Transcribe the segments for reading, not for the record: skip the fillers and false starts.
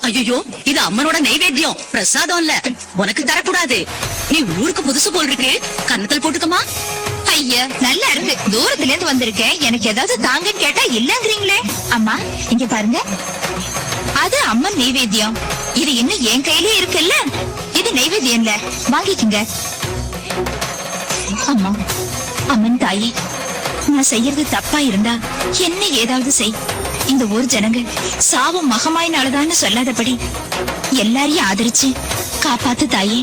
ஐயோ, இது அம்மனோட நைவேத்தியம், பிரசாதம் இல்ல. உனக்கு தரக்கூடாது. நீ ஊருக்கு புதுசு போல் இருக்கு, கன்னத்தில் போட்டுக்கமா. ஐயா, நல்லா இருக்கு. தூரத்துல இருந்து வந்திருக்கேன், எனக்கு ஏதாவது தாங்கன்னு கேட்டா இல்லங்கிறீங்களே. அம்மா இங்க பாருங்க, அது அம்மன் நைவேத்தியம். இது இன்னும் என் கையிலே இருக்குல்ல. இது நைவேத்தியம் இல்ல, வாங்கிக்கங்க. அம்மா, அம்மன் தாயே, நான் செய்யறது தப்பா இருந்தா என்ன ஏதாவது செய். இந்த ஊர் ஜனங்க சாவும் மகமாயினாலதான்னு சொல்லாதபடி எல்லாரையும் ஆதரிச்சு காப்பாத்து தாயே.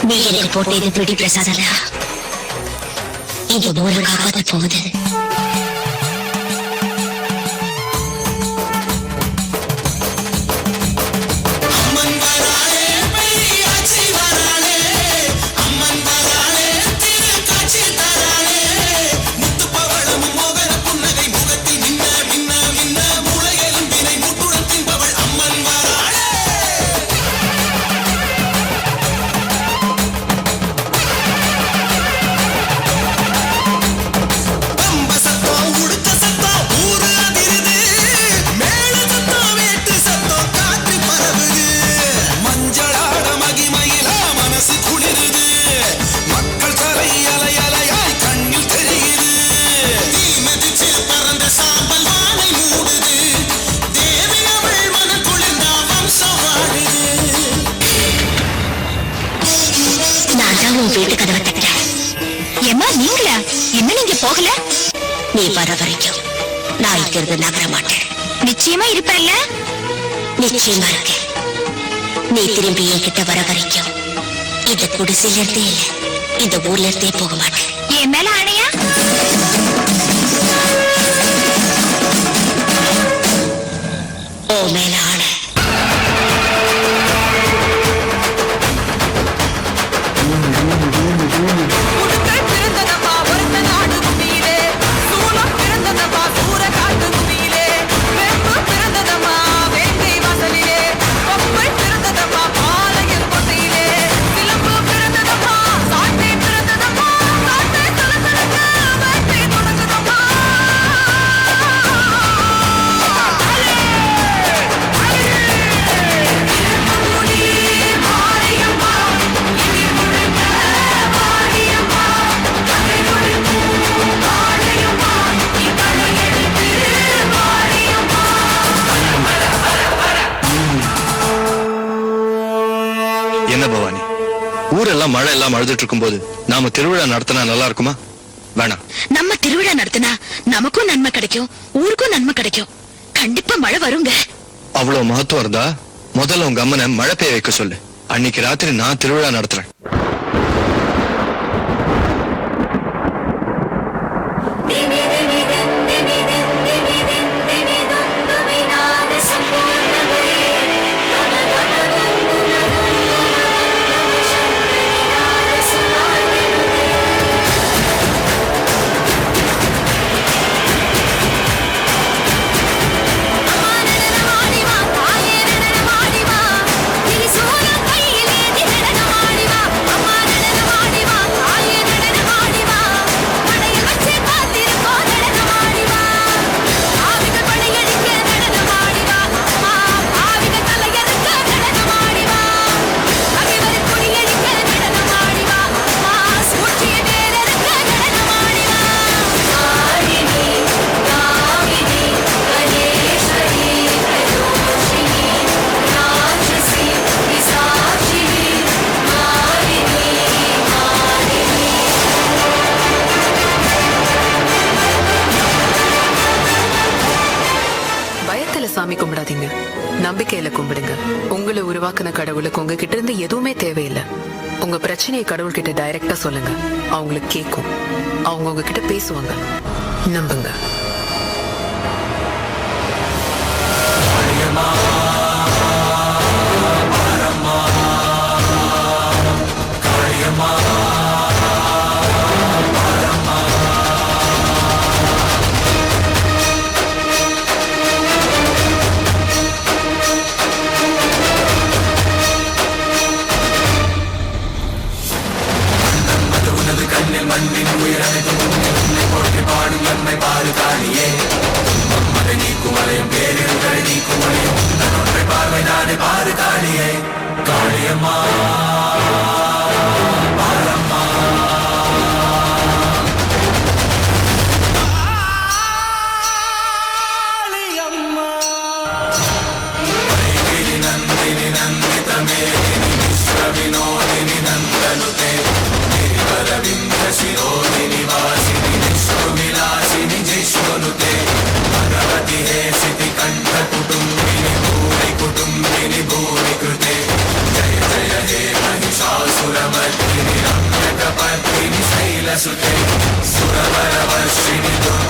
நீ எனக்கு போட்டு இது பிடி பிரசாதம், இது ஊரை காப்பாத்த போகுது. வீட்டு கதவை தட்டுறேன். ஏமா நீங்களா? என்ன நீங்க போகல? நீ வர வரைக்கும் நான் இங்கிருந்து நகர மாட்டேன். நிச்சயமா இருப்பேன்ல? நிச்சயமா இருக்கேன். நீ திரும்பி என்கிட்ட வர வரைக்கும் இந்த குடிசையில இருந்தே இல்ல, இந்த ஊர்ல இருந்தே போக மாட்டேன். என் மேல ஆணையா? ஓ மேல ஆணை. என்ன பவானி, ஊரெல்லாம் மழை எல்லாம் அழுதுட்டு இருக்கும் போது நாம திருவிழா நடத்தினா நல்லா இருக்குமா? வேணாம். நம்ம திருவிழா நடத்தினா நமக்கும் நன்மை கிடைக்கும், ஊருக்கும் நன்மை கிடைக்கும். கண்டிப்பா மழை வருங்க. அவ்வளவு மகத்துவம் இருந்தா முதல்ல உங்க அம்மனை மழை பெய்ய வைக்க சொல்லு. அன்னைக்கு ராத்திரி நான் திருவிழா நடத்துறேன். சாமி கும்பிடாதீங்க, நம்பிக்கையில கும்பிடுங்க. உங்களை உருவாக்குன கடவுளுக்கு உங்ககிட்ட இருந்து எதுவுமே தேவையில்லை. உங்க பிரச்சனையை கடவுள்கிட்ட டைரக்டா சொல்லுங்க, அவங்களுக்கு கேட்கும். அவங்க உங்ககிட்ட பேசுவாங்க, நம்புங்க. மண்ணின் உயிரனை போற்றி பாடும் நன்மை பாடு காணி सुते सुरवर वर्षिणि